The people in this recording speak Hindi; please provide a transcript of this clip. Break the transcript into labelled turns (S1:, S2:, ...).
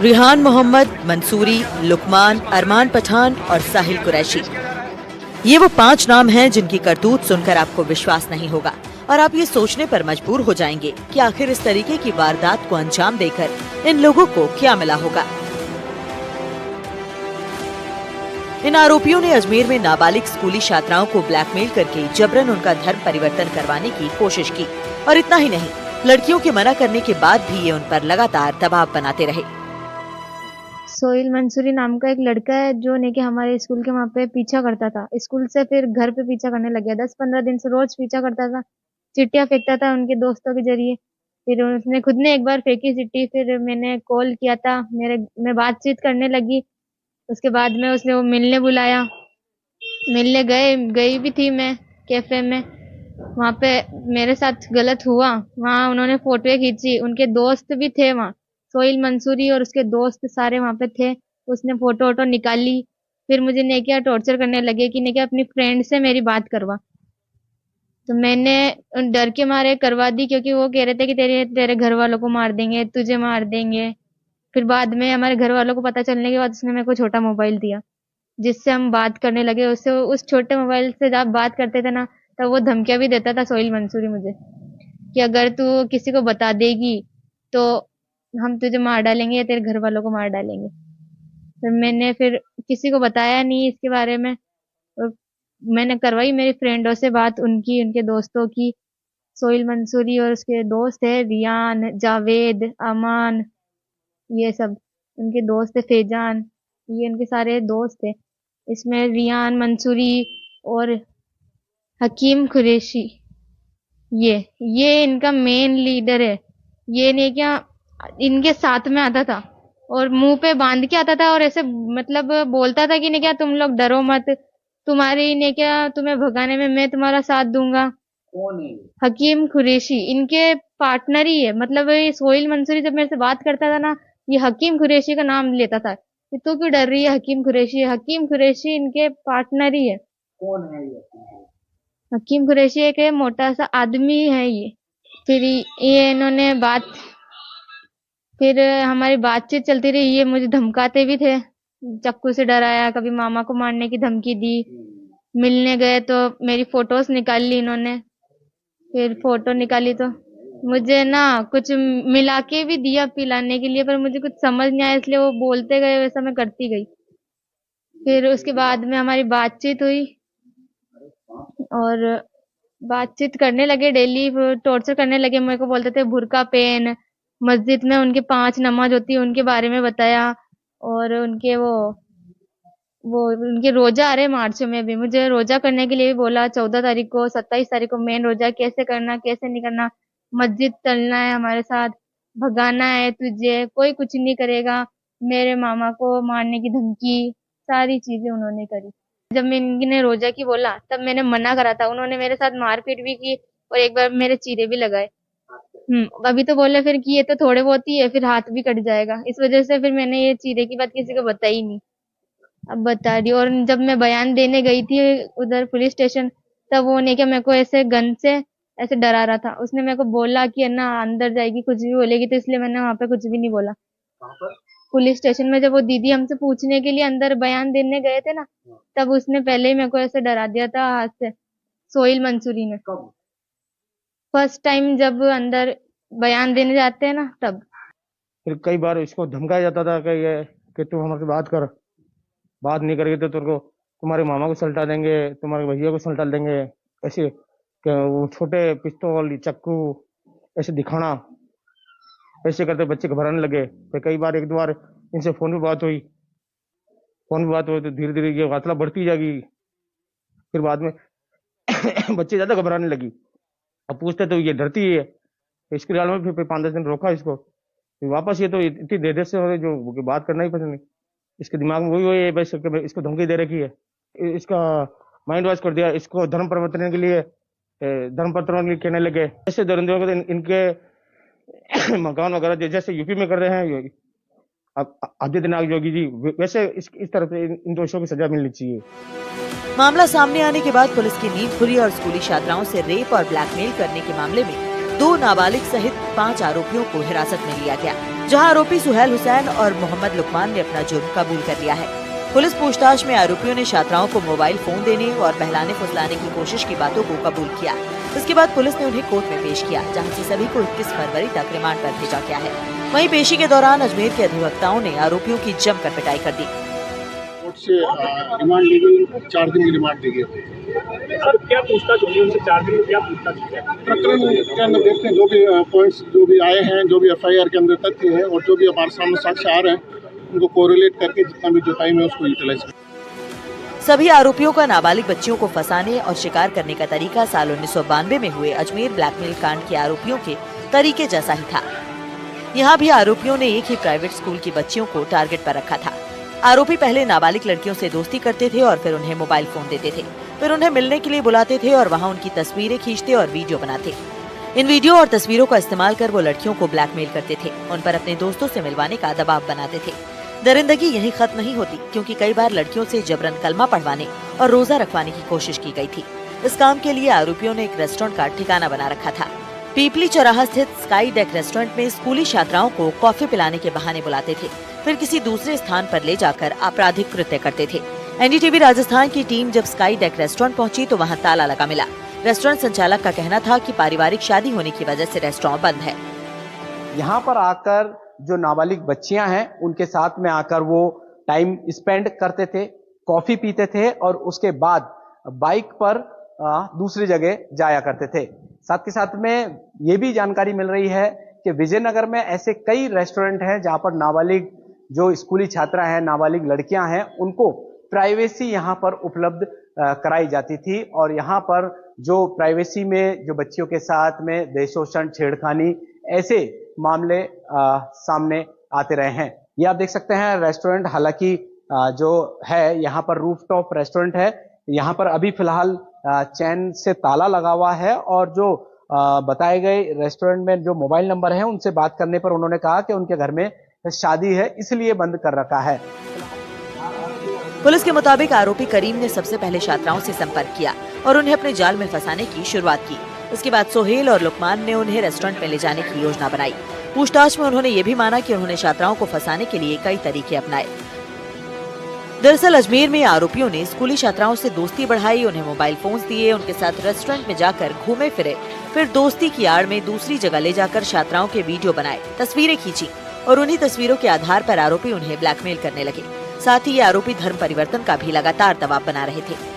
S1: रिहान मोहम्मद, मंसूरी, लुकमान, अरमान पठान और साहिल कुरैशी, ये वो 5 नाम हैं जिनकी करतूत सुनकर आपको विश्वास नहीं होगा और आप ये सोचने पर मजबूर हो जाएंगे कि आखिर इस तरीके की वारदात को अंजाम देकर इन लोगों को क्या मिला होगा। इन आरोपियों ने अजमेर में नाबालिग स्कूली छात्राओं को ब्लैकमेल करके जबरन उनका धर्म परिवर्तन करवाने की कोशिश की और इतना ही नहीं, लड़कियों के मना करने के बाद भी ये उन पर लगातार दबाव बनाते रहे।
S2: सोहेल मंसूरी नाम का एक लड़का है जो ने कि हमारे स्कूल के वहाँ पे पीछा करता था। स्कूल से फिर घर पे पीछा करने लग गया। 10-15 दिन से रोज पीछा करता था, चिट्ठियां फेंकता था उनके दोस्तों के जरिए। फिर उसने खुद ने एक बार फेंकी चिट्ठी, फिर मैंने कॉल किया था, मैं बातचीत करने लगी। उसके बाद में उसने वो मिलने बुलाया, मिलने गई भी थी मैं कैफे में। वहाँ पे मेरे साथ गलत हुआ। वहाँ उन्होंने फोटोएं खींची, उनके दोस्त भी थे वहाँ, सोहेल मंसूरी और उसके दोस्त सारे वहाँ पे थे। उसने फोटो वोटो निकाली। फिर मुझे ने क्या टॉर्चर करने लगे कि ने क्या अपनी फ्रेंड से मेरी बात करवा। तो मैंने डर के मारे करवा दी, क्योंकि वो कह रहे थे कि तेरे घर वालों को मार देंगे, तुझे मार देंगे। फिर बाद में हमारे घर वालों को पता चलने के बाद उसने मेरे को छोटा मोबाइल दिया, जिससे हम बात करने लगे। उससे उस छोटे मोबाइल से जब बात करते थे ना, तब वो धमकियां भी देता था सोहेल मंसूरी मुझे, कि अगर तू किसी को बता देगी तो हम तुझे मार डालेंगे या तेरे घर वालों को मार डालेंगे। तो मैंने फिर किसी को बताया नहीं इसके बारे में। और मैंने करवाई मेरी फ्रेंडों से बात, उनके दोस्तों की। सोहेल मंसूरी और उसके दोस्त है रियान, जावेद, अमान, ये सब उनके दोस्त है, फैजान, ये उनके सारे दोस्त है। इसमें रियान मंसूरी और हकीम कुरैशी, ये इनका मेन लीडर है। ये नहीं क्या इनके साथ में आता था और मुंह पे बांध के आता था और ऐसे मतलब बोलता था कि नहीं क्या तुम लोग डरो मत, तुम्हारी ने क्या तुम्हें भगाने में मैं तुम्हारा साथ दूंगा।
S3: कौन है?
S2: हकीम कुरैशी इनके पार्टनर ही है। मतलब ये सोहेल मंसूरी जब मेरे से बात करता था ना, ये हकीम कुरैशी का नाम लेता था कि तू क्यों डर रही है, हकीम कुरैशी है। हकीम कुरैशी इनके पार्टनर ही है।
S3: कौन है ये?
S2: हकीम कुरैशी एक मोटा सा आदमी है ये। फिर ये इन्होंने फिर हमारी बातचीत चलती रही। ये मुझे धमकाते भी थे, चाकू से डराया, कभी मामा को मारने की धमकी दी। मिलने गए तो मेरी फोटोज निकाल ली इन्होंने। फिर फोटो निकाली तो मुझे ना कुछ मिला के भी दिया पिलाने के लिए, पर मुझे कुछ समझ नहीं आया, इसलिए वो बोलते गए वैसा मैं करती गई। फिर उसके बाद में हमारी बातचीत हुई और बातचीत करने लगे, डेली टॉर्चर करने लगे। मेरे को बोलते थे बुर्का पहन, मस्जिद में उनके 5 नमाज होती है उनके बारे में बताया। और उनके वो उनके रोजा आ रहे मार्च में भी, मुझे रोजा करने के लिए भी बोला। 14 तारीख को, 27 तारीख को मेन रोजा, कैसे करना कैसे नहीं करना, मस्जिद चलना है हमारे साथ, भगाना है तुझे, कोई कुछ नहीं करेगा। मेरे मामा को मारने की धमकी, सारी चीजें उन्होंने करी। जब मैंने रोजा की बोला तब मैंने मना करा था। उन्होंने मेरे साथ मारपीट भी की और एक बार मेरे चीरे भी लगाए। अभी तो बोले फिर कि ये तो थोड़े बहुत ही है, फिर हाथ भी कट जाएगा। इस वजह से फिर मैंने ये चीरे की बात किसी को बताई नहीं, अब बता रही। और जब मैं बयान देने गई थी उधर पुलिस स्टेशन, तब वो ने क्या मेरे को ऐसे गन से ऐसे डरा रहा था। उसने मेरे को बोला कि है ना अंदर जाएगी कुछ भी बोलेगी, तो इसलिए मैंने वहां पे कुछ भी नहीं बोला। पुलिस स्टेशन में जब वो दीदी हमसे पूछने के लिए अंदर बयान देने गए थे ना, तब उसने पहले ही मेरे को ऐसे डरा दिया था हाथ से, सोहेल मंसूरी ने। फर्स्ट टाइम जब अंदर बयान देने जाते हैं ना, तब।
S4: फिर कई बार इसको धमकाया जाता था कि तू हमारे से बात कर, बात नहीं करेगी तो तुमको तुम्हारे मामा को सल्टा देंगे, तुम्हारे भैया को सल्टा देंगे। ऐसे वो छोटे पिस्तौल चक्कू ऐसे दिखाना, ऐसे करते बच्चे घबराने लगे। फिर कई बार 1-2 बार इनसे फोन पे बात हुई तो धीरे धीरे ये वातला बढ़ती जाएगी। फिर बाद में बच्चे ज्यादा घबराने लगी। अब पूछते तो ये डरती है। इसके हाल में फिर 5-10 दिन रोका इसको, फिर वापस ये तो इतनी देर से हो रही जो बात करना ही पसंद नहीं। इसके दिमाग में वही है बस, इसको धमकी दे रखी है, इसका माइंड वॉश कर दिया। इसको धर्म परिवर्तन के लिए कहने लगे। ऐसे दरिंदों को इनके मकान वगैरह जैसे यूपी में कर रहे हैं आदित्यनाथ योगी जी, वैसे इस तरह से इन दोषियों की सजा मिलनी चाहिए।
S1: मामला सामने आने के बाद पुलिस की नींद खुली और स्कूली छात्राओं से रेप और ब्लैकमेल करने के मामले में 2 नाबालिग सहित 5 आरोपियों को हिरासत में लिया गया। जहां आरोपी सुहेल हुसैन और मोहम्मद लुकमान ने अपना जुर्म कबूल कर लिया है। पुलिस पूछताछ में आरोपियों ने छात्राओं को मोबाइल फोन देने और बहलाने फुसलाने की कोशिश की बातों को कबूल किया। इसके बाद पुलिस ने उन्हें कोर्ट में पेश किया, जहां से सभी को 21 फरवरी तक रिमांड पर भेजा गया है। वहीं पेशी के दौरान अजमेर के अधिवक्ताओं ने आरोपियों की जमकर पिटाई कर दी।
S5: कोर्ट से रिमांड ली गई, 4 दिन की रिमांड दी गई।
S6: सर क्या पूछताछ होगी उनसे? 4 दिन में क्या पूछताछ की?
S5: प्रकरण के अंदर देखते हैं जो भी पॉइंट्स जो भी आए हैं, जो भी FIR के अंदर तथ्य है और जो भी हमारे सामने साक्ष्य आ रहे हैं उनको कोरिलेट करके जितना भी जो टाइम है उसको यूटिलाइज करें।
S1: सभी आरोपियों का नाबालिग बच्चियों को फंसाने और शिकार करने का तरीका साल 1992 में हुए अजमेर ब्लैकमेल कांड के आरोपियों के तरीके जैसा ही था। यहाँ भी आरोपियों ने एक ही प्राइवेट स्कूल की बच्चियों को टारगेट पर रखा था। आरोपी पहले नाबालिग लड़कियों से दोस्ती करते थे और फिर उन्हें मोबाइल फोन देते थे, फिर उन्हें मिलने के लिए बुलाते थे और वहाँ उनकी तस्वीरें खींचते और वीडियो बनाते। इन वीडियो और तस्वीरों का इस्तेमाल कर वो लड़कियों को ब्लैकमेल करते थे, उन पर अपने दोस्तों से मिलवाने का दबाव बनाते थे। दरिंदगी यहीं खत्म नहीं होती, क्योंकि कई बार लड़कियों से जबरन कलमा पढ़वाने और रोजा रखवाने की कोशिश की गई थी। इस काम के लिए आरोपियों ने एक रेस्टोरेंट का ठिकाना बना रखा था। पीपली चौराहा स्थित स्काई डेक रेस्टोरेंट में स्कूली छात्राओं को कॉफी पिलाने के बहाने बुलाते थे, फिर किसी दूसरे स्थान पर ले जाकर आपराधिक कृत्य करते थे। NDTV राजस्थान की टीम जब स्काई डेक रेस्टोरेंट पहुंची तो वहां ताला लगा मिला। रेस्टोरेंट संचालक का कहना था कि पारिवारिक शादी होने की वजह से रेस्टोरेंट बंद है।
S7: यहाँ पर आकर जो नाबालिग बच्चियां हैं उनके साथ में आकर वो टाइम स्पेंड करते थे, कॉफी पीते थे और उसके बाद बाइक पर दूसरी जगह जाया करते थे। साथ के साथ में ये भी जानकारी मिल रही है कि विजयनगर में ऐसे कई रेस्टोरेंट हैं जहां पर नाबालिग जो स्कूली छात्रा हैं, नाबालिग लड़कियां हैं, उनको प्राइवेसी यहाँ पर उपलब्ध कराई जाती थी और यहाँ पर जो प्राइवेसी में जो बच्चियों के साथ में देशोषण, छेड़खानी ऐसे मामले सामने आते रहे हैं। ये आप देख सकते हैं रेस्टोरेंट, हालांकि जो है यहाँ पर रूफटॉप रेस्टोरेंट है। यहाँ पर अभी फिलहाल चैन से ताला लगा हुआ है और जो बताए गए रेस्टोरेंट में जो मोबाइल नंबर है उनसे बात करने पर उन्होंने कहा कि उनके घर में शादी है, इसलिए बंद कर रखा है।
S1: पुलिस के मुताबिक आरोपी करीम ने सबसे पहले छात्राओं से संपर्क किया और उन्हें अपने जाल में फंसाने की शुरुआत की। उसके बाद सोहेल और लुकमान ने उन्हें रेस्टोरेंट में ले जाने की योजना बनाई। पूछताछ में उन्होंने ये भी माना कि उन्होंने छात्राओं को फंसाने के लिए कई तरीके अपनाए। दरअसल अजमेर में आरोपियों ने स्कूली छात्राओं से दोस्ती बढ़ाई, उन्हें मोबाइल फोन्स दिए, उनके साथ रेस्टोरेंट में जाकर घूमे फिरे, फिर दोस्ती की आड़ में दूसरी जगह ले जाकर छात्राओं के वीडियो बनाए, तस्वीरें खींची और उन्हीं तस्वीरों के आधार पर आरोपी उन्हें ब्लैकमेल करने लगे। साथ ही ये आरोपी धर्म परिवर्तन का भी लगातार दबाव बना रहे थे।